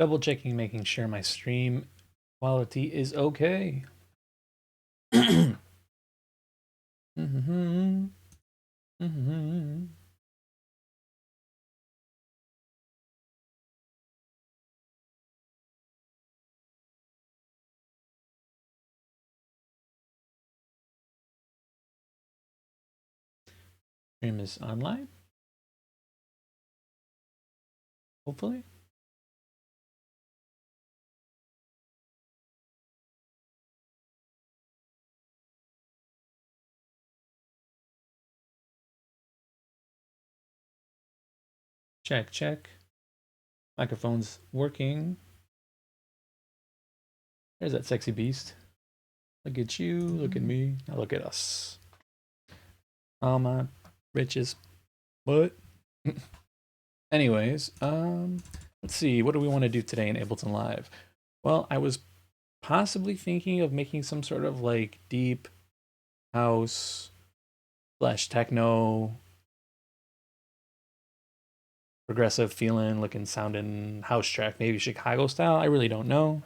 Double checking, making sure my stream quality is okay. Stream is online. Hopefully. Check, check. Microphone's working. There's that sexy beast. Look at you, look at me, now look at us. All my riches. What? Anyways, let's see. What do we want to do today in Ableton Live? Well, I was possibly thinking of making some sort of like deep house / techno progressive feeling looking sounding house track, maybe Chicago style. I really don't know.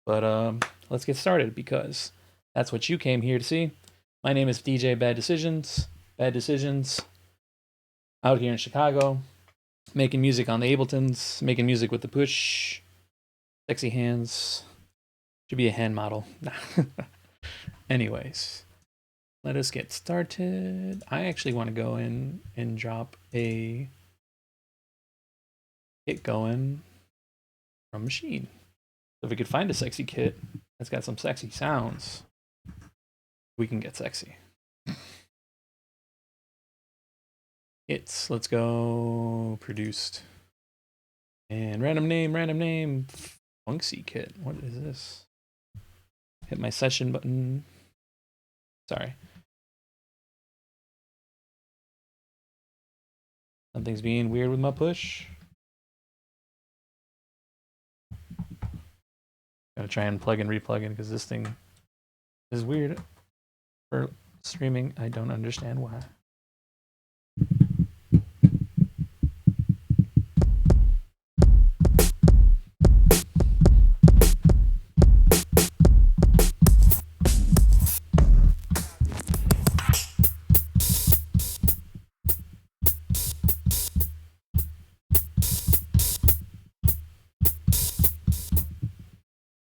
But let's get started because that's what you came here to see. My name is DJ Bad Decisions. Bad Decisions. Out here in Chicago, making music on the Abletons, making music with the push. Sexy hands. Should be a hand model. Anyways, let us get started. I actually want to go in and drop a kit going from Machine. So if we could find a sexy kit that's got some sexy sounds, we can get sexy. Let's go produced. And random name, Funksy kit. What is this? Hit my session button. Sorry. Something's being weird with my push. Gotta try and plug and replug in because this thing is weird for streaming. I don't understand why.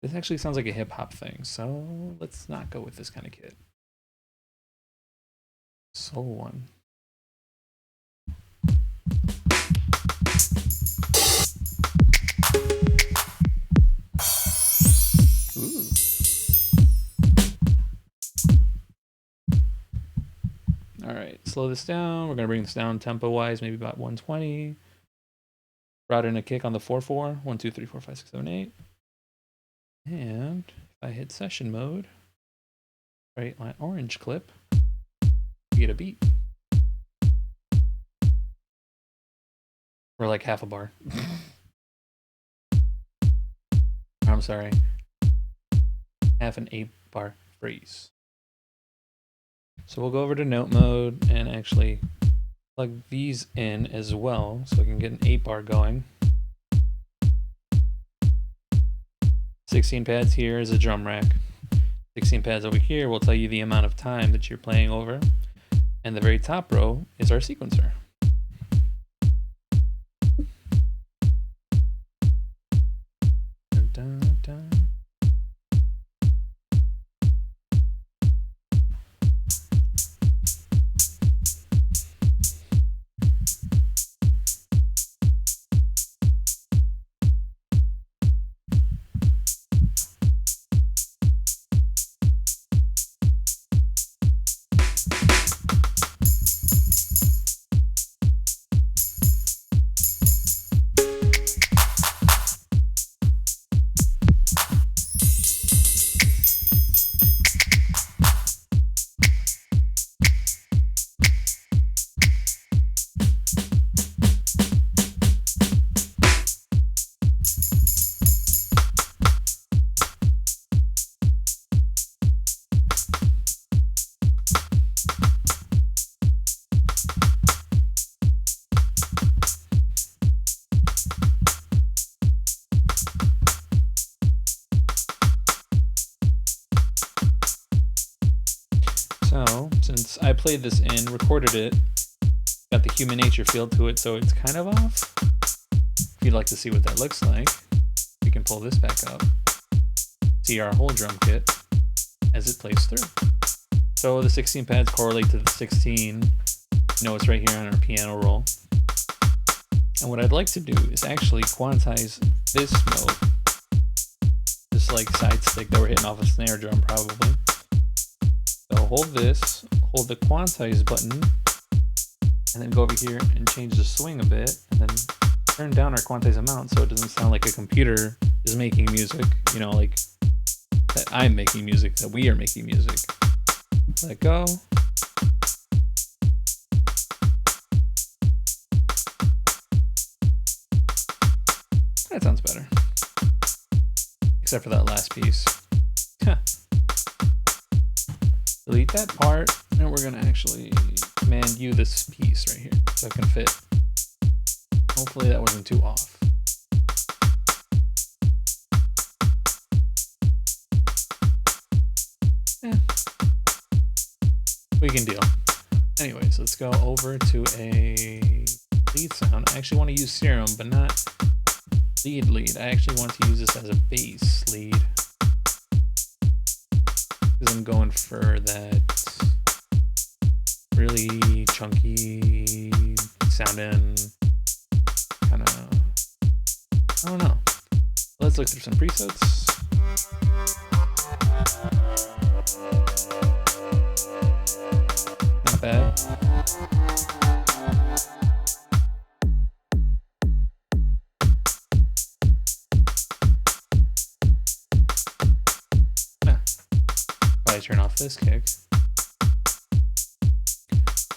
This actually sounds like a hip hop thing, so let's not go with this kind of kit. Soul one. Ooh. All right, slow this down. We're gonna bring this down tempo wise, maybe about 120. Brought in a kick on the 4/4. 1, 2, 3, 4, 5, 6, 7, 8. And if I hit session mode, right line orange clip, you get a beat. Or like half a bar. I'm sorry. Half an 8-bar phrase. So we'll go over to note mode and actually plug these in as well so we can get an 8-bar going. 16 pads here is a drum rack. 16 pads over here will tell you the amount of time that you're playing over. And the very top row is our sequencer. Dun, dun, dun. So, since I played this in, recorded it, got the human nature feel to it, so it's kind of off. If you'd like to see what that looks like, we can pull this back up. See our whole drum kit as it plays through. So the 16 pads correlate to the 16 notes right here on our piano roll. And what I'd like to do is actually quantize this note, this like side stick that we're hitting off a snare drum probably. So hold this, hold the quantize button, and then go over here and change the swing a bit, and then turn down our quantize amount so it doesn't sound like a computer is making music, you know, like that I'm making music, that we are making music. Let go. That sounds better. Except for that last piece. Delete that part, and we're gonna actually command U this piece right here so it can fit. Hopefully that wasn't too off. We can deal. Anyways, let's go over to a lead sound. I actually want to use Serum, but not lead. I actually want to use this as a bass lead. Because I'm going for that really chunky sounding kind of, I don't know. Let's look through some presets. Not bad. Probably turn off this kick.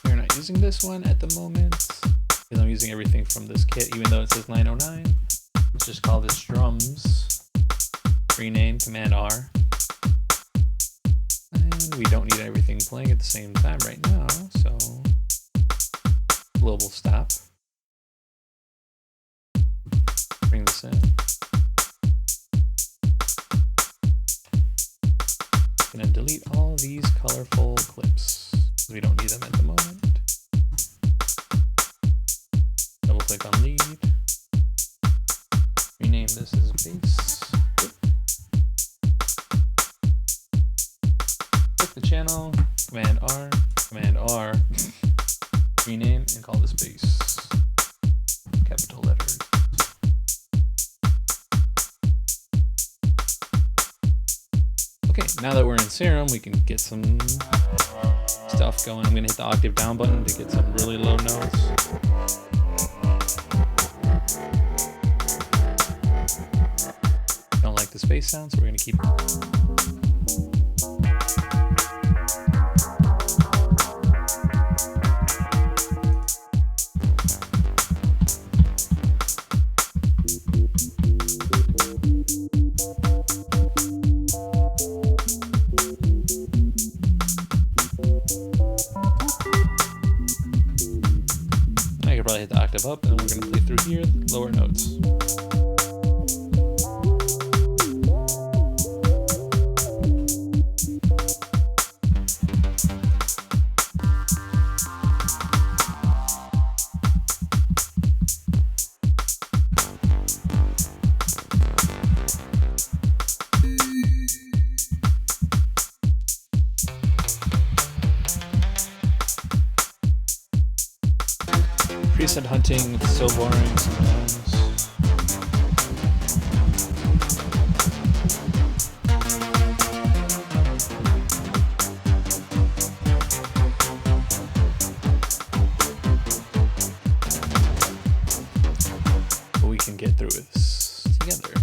We're not using this one at the moment because I'm using everything from this kit, even though it says 909. Let's just call this drums. Rename, Command R. And we don't need everything playing at the same time right now, so global stop. Bring this in. Gonna delete all these colorful clips because we don't need them at the moment. Double click on lead. Rename this as bass. Click the channel, Command R, rename, and call this bass. Capital letters. Okay, now that we're in Serum, we can get some stuff going. I'm gonna hit the octave down button to get some really low notes. Don't like the space sound, so we're gonna keep it. I could probably hit the octave up, and then we're gonna play through here, lower notes. Preset hunting, it's so boring sometimes. But we can get through this together.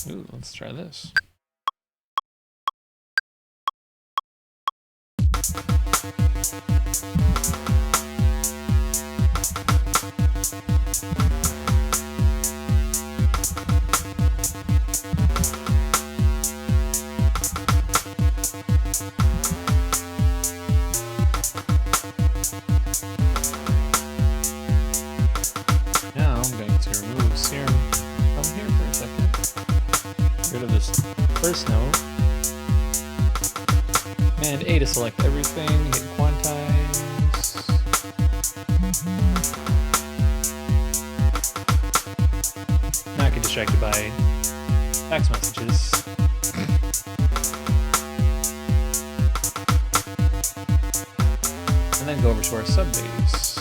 Ooh, let's try this. Now I'm going to remove serum from here for a second. Get rid of this first note. Command A to select everything, hit quantize. Now I get distracted by text messages. And then go over to our sub bass.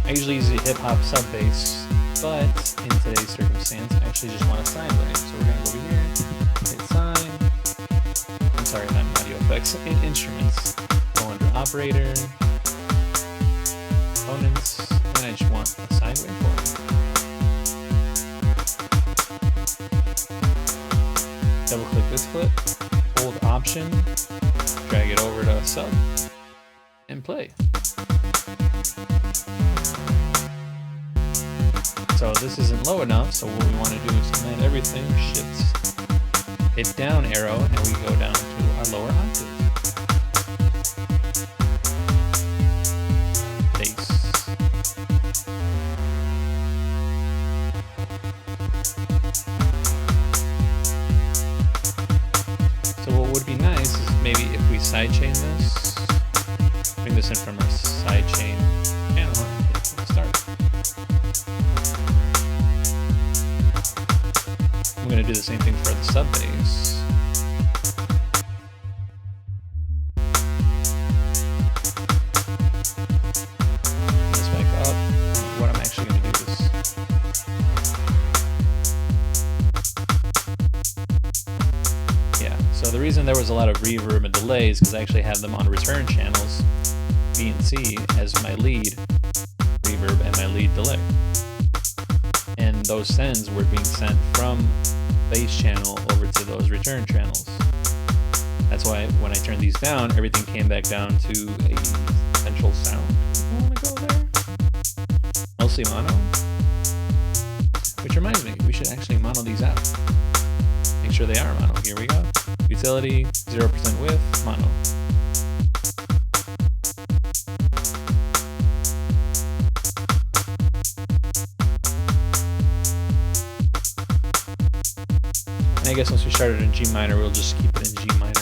I usually use a hip hop sub bass, but in today's circumstance, I actually just want a sine wave. So we're gonna go over here, hit sine. I'm sorry, not audio effects, in instruments. Go under operator, components, and I just want a sine waveform. Double click this clip, hold option, drag it over to sub, and play. So this isn't low enough, so what we want to do is command everything, shift, hit down arrow, and we go down to our lower octave. Bass. So what would be nice is maybe if we sidechain this, bring this in from our sidechain channel, and hit start. I'm going to do the same thing for the sub bass. Bring this back up. What I'm actually going to do is so the reason there was a lot of reverb and delay is because I actually have them on return channels, B and C, as my lead reverb and my lead delay. And those sends were being sent from bass channel over to those return channels. That's why when I turned these down, everything came back down to a central sound. I want to go there. Mostly mono. Which reminds me, we should actually mono these out. Make sure they are mono. Here we go. Utility, 0% width, mono. And I guess once we started in G minor, we'll just keep it in G minor.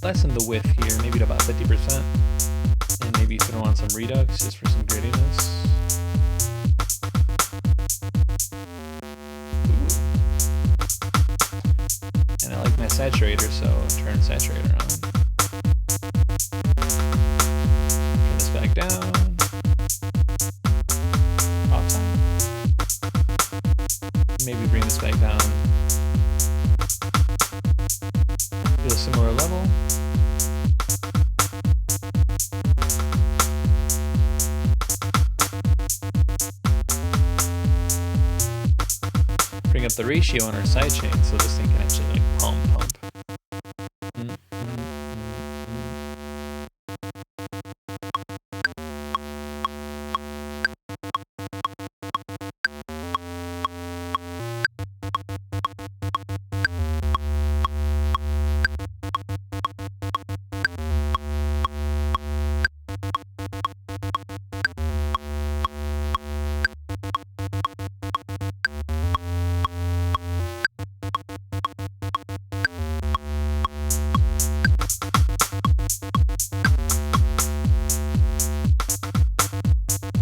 Lessen the width here, maybe to about 50%, and maybe throw on some redux just for some grittiness. Ooh. And I like my saturator, so turn saturator on. Turn this back down. Off time. Maybe bring this back down to a similar level. Bring up the ratio on our sidechain so this thing can actually like pump.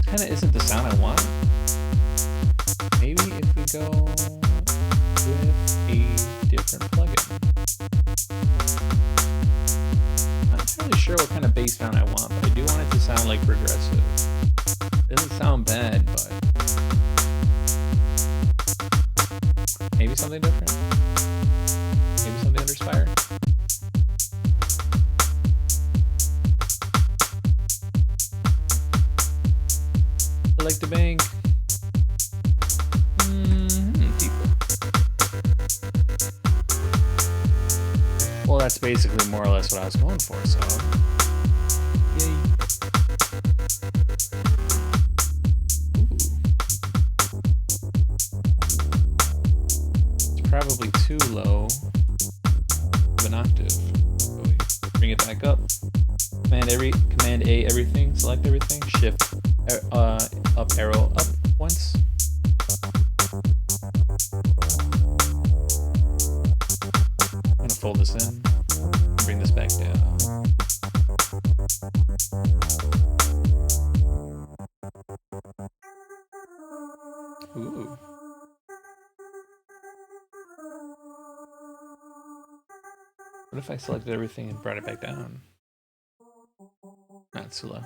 Kinda isn't the sound I want. Maybe if we go with a different plugin. Not entirely sure what kind of bass sound I want, but I do want it to sound like progressive. It doesn't sound bad, but maybe something different. Maybe something under Spiral. like the bank. People. Well, that's basically more or less what I was going for, so. Yay. It's probably too low of an octave. So we bring it back up. Command A everything, select everything, shift up arrow up once. I'm gonna fold this in, bring this back down. Ooh. What if I selected everything and brought it back down? Not too low.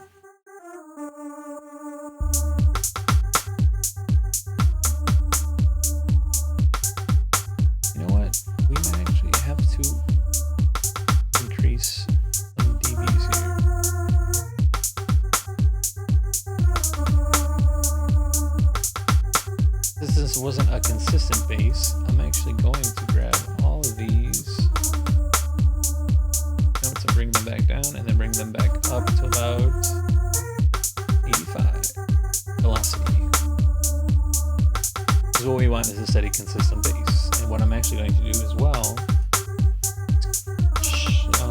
You know what? We might actually have to increase some dBs here. Since this wasn't a consistent bass, I'm actually going to grab all of these. To bring them back down and then bring them back up to about 85 velocity. Because what we want is a steady, consistent bass. And what I'm actually going to do as well,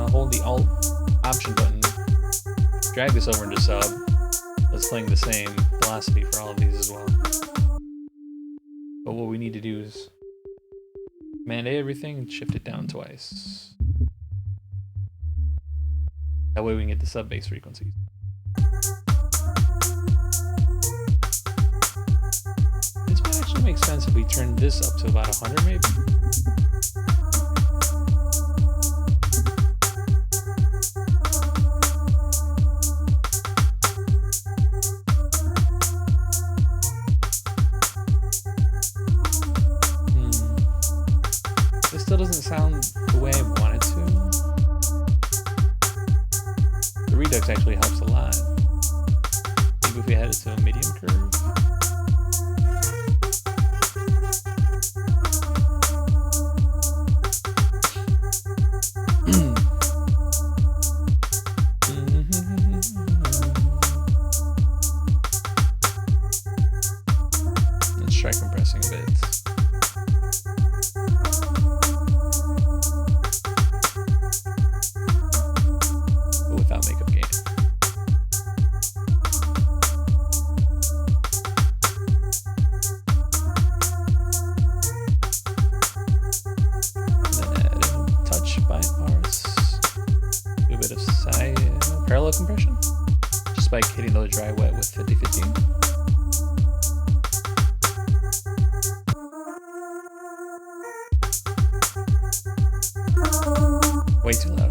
hold the Alt Option button, drag this over into sub. That's playing the same velocity for all of these as well. But what we need to do is Command A everything and shift it down twice. That way we can get the sub bass frequencies. This might actually make sense if we turn this up to about 100 maybe. This still doesn't sound the way I want it to. The redux actually helps a lot. Maybe if we had it to a medium curve. Let's try compressing a bit. Without makeup gain. And then add a touch by Rs. Do a bit of parallel compression. Just by hitting those dry wet with 50/15. Way too loud.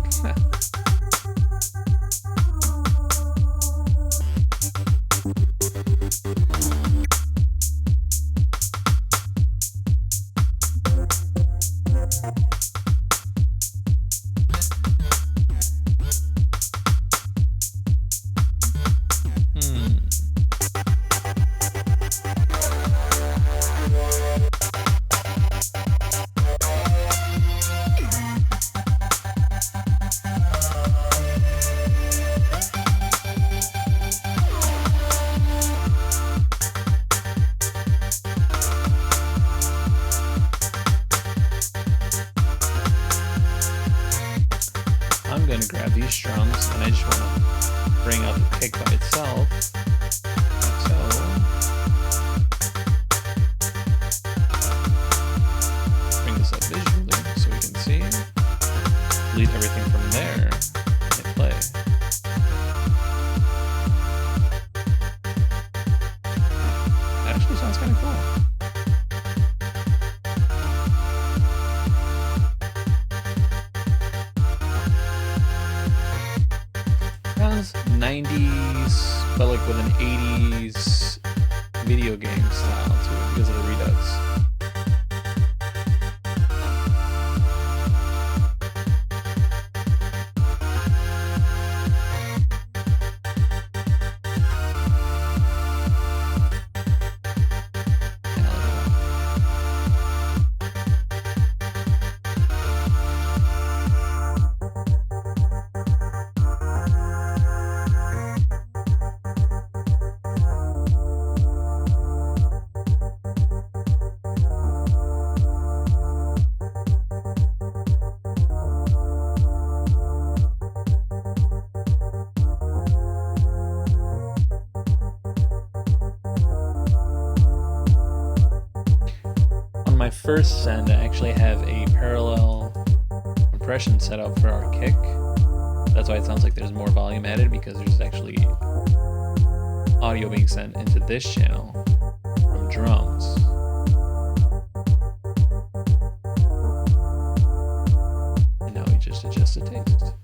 I'm going to grab these strums and I just want to bring out the pick by itself. So bring this up visually so we can see. Delete everything from there and hit play. That actually sounds kind of cool. Sounds 90s, but like with an 80s video game style to it because of the redux. first send, I actually have a parallel compression set up for our kick. That's why it sounds like there's more volume added, because there's actually audio being sent into this channel from drums. And now we just adjust the taste.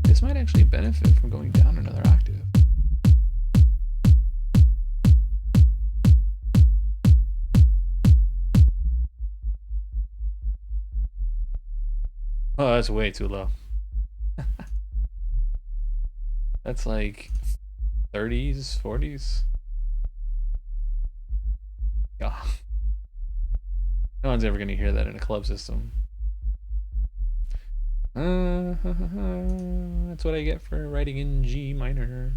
This might actually benefit from going down another octave. Oh, that's way too low. That's like 30s, 40s. God. No one's ever gonna hear that in a club system. That's what I get for writing in G minor.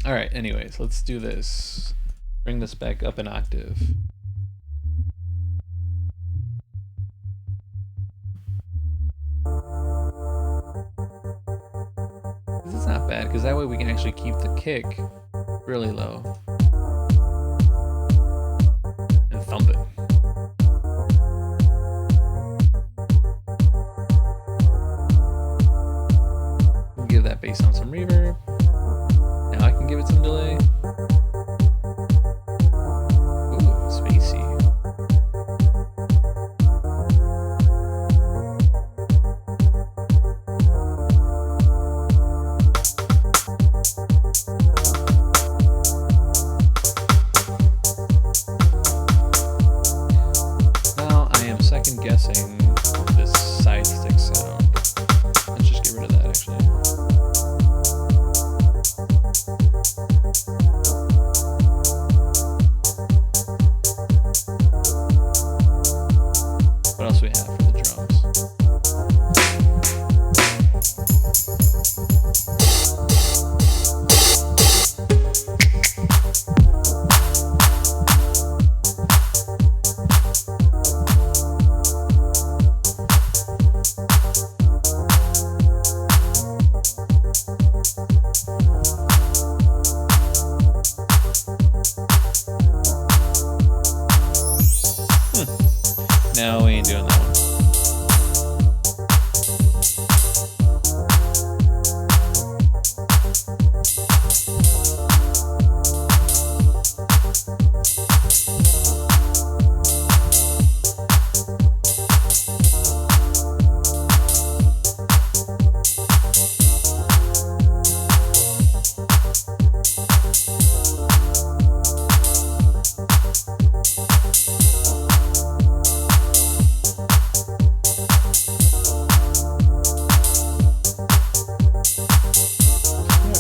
Alright, anyways, let's do this. Bring this back up an octave. This is not bad, because that way we can actually keep the kick really low. And thump it. Give that bass sound some reverb. Now I can give it some delay. Ooh, spacey. Now I am second guessing this side stick sound. Let's just get rid of that actually. What else we have for the drums? No, we ain't doing that one.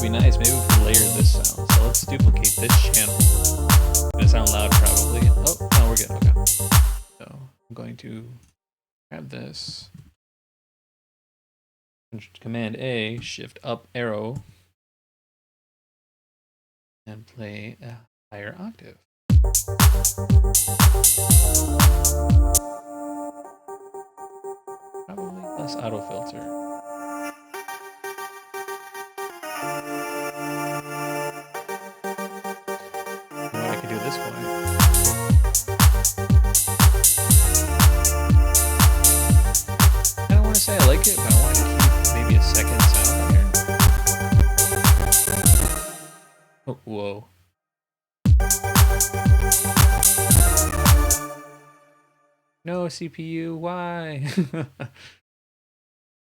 Be nice, maybe we can layer this sound. So let's duplicate this channel. It's gonna sound loud probably. Oh, no, we're good. Okay. So I'm going to grab this. Command A, Shift up arrow, and play a higher octave. Probably less auto filter. What I could do at this point. I don't want to say I like it, but I want to keep maybe a second sound in here. Oh, whoa. No CPU, why?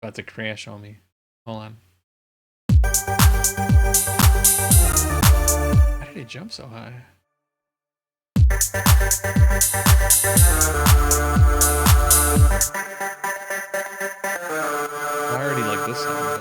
About to crash on me. Hold on. How did it jump so high? I already like this song, but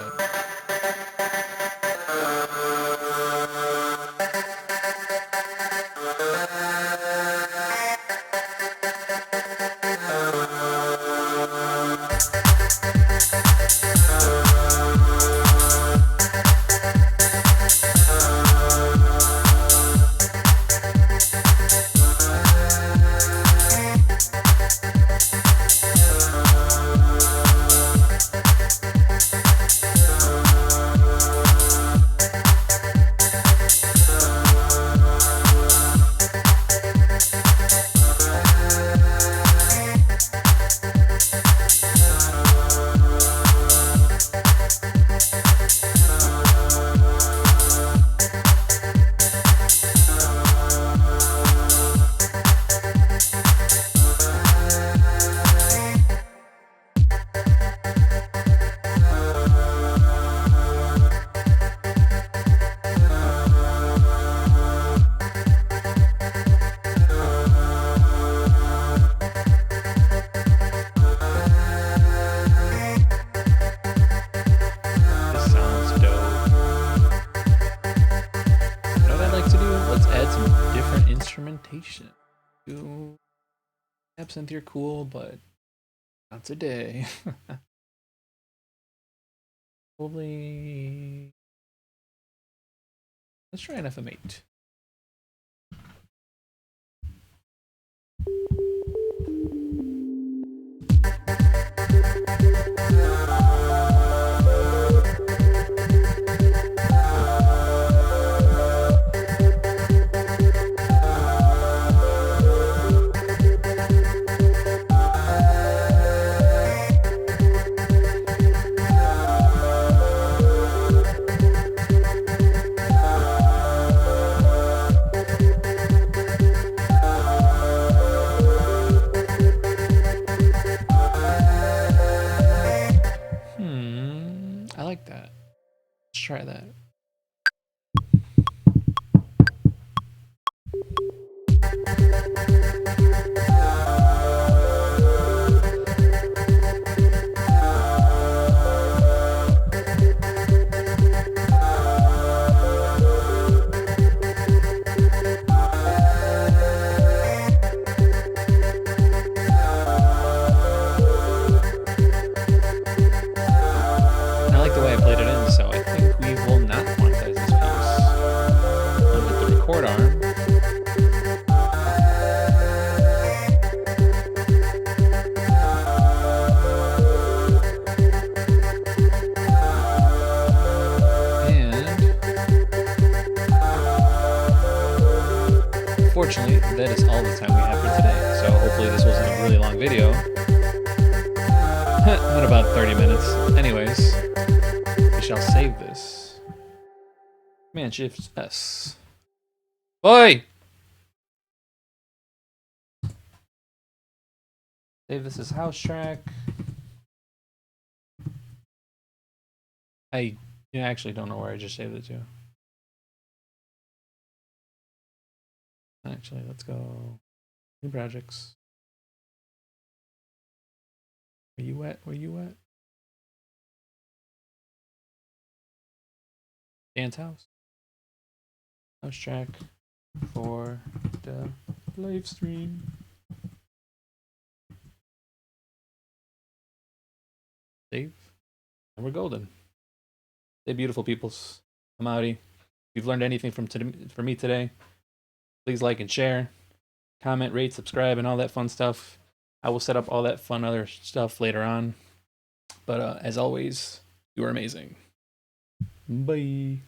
this sounds dope. You know what I'd like to do? Let's add some different instrumentation. Do absinthe, you're cool, but not today. Probably. Let's try an FM8. I like that. Let's try that. I like the way I played it in, so I think we will not monetize this piece. I'll hit the record arm. And unfortunately, that is all the time we have for today. So hopefully this wasn't a really long video. At about 30 minutes. Anyways, we shall save this. Command Shift S. Boy! Save this as house track. I actually don't know where I just saved it to. Actually, let's go. New projects. Where you at? Where you at? Dan's house. House track for the live stream. Save. And we're golden. Stay beautiful, peoples. I'm outie. If you've learned anything from me today, please like and share. Comment, rate, subscribe, and all that fun stuff. I will set up all that fun other stuff later on. But as always, you are amazing. Bye.